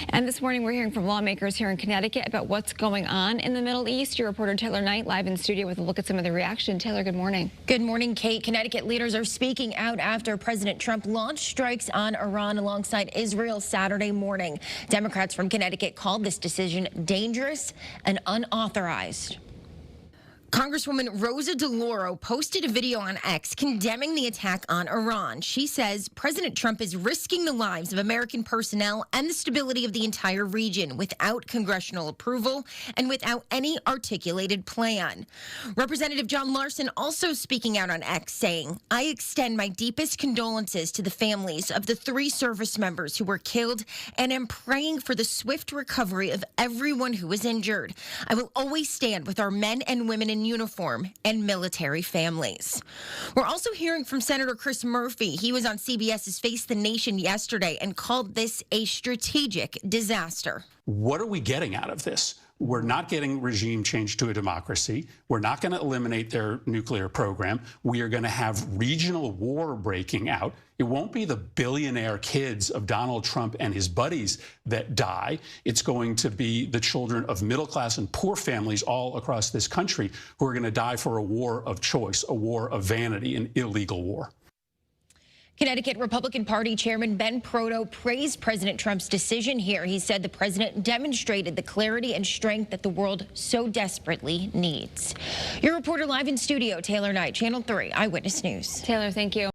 And this morning we're hearing from lawmakers here in Connecticut about what's going on in the Middle East. Your reporter Taylor Knight live in studio with a look at some of the reaction. Taylor, good morning. Good morning, Kate. Connecticut leaders are speaking out after President Trump launched strikes on Iran alongside Israel Saturday morning. Democrats from Connecticut called this decision dangerous and unauthorized. Congresswoman Rosa DeLauro posted a video on X condemning the attack on Iran. She says President Trump is risking the lives of American personnel and the stability of the entire region without congressional approval and without any articulated plan. Representative John Larson also speaking out on X saying, "I extend my deepest condolences to the families of the 3 service members who were killed and am praying for the swift recovery of everyone who was injured. I will always stand with our men and women in uniform and military families." We're also hearing from Senator Chris Murphy. He was on CBS's Face the Nation yesterday and called this a strategic disaster. What are we getting out of this? We're not getting regime change to a democracy. We're not going to eliminate their nuclear program. We are going to have regional war breaking out. It won't be the billionaire kids of Donald Trump and his buddies that die. It's going to be the children of middle class and poor families all across this country who are going to die for a war of choice, a war of vanity, an illegal war. Connecticut Republican Party Chairman Ben Proto praised President Trump's decision here. He said the president demonstrated the clarity and strength that the world so desperately needs. Your reporter live in studio, Taylor Knight, Channel 3 Eyewitness News. Taylor, thank you.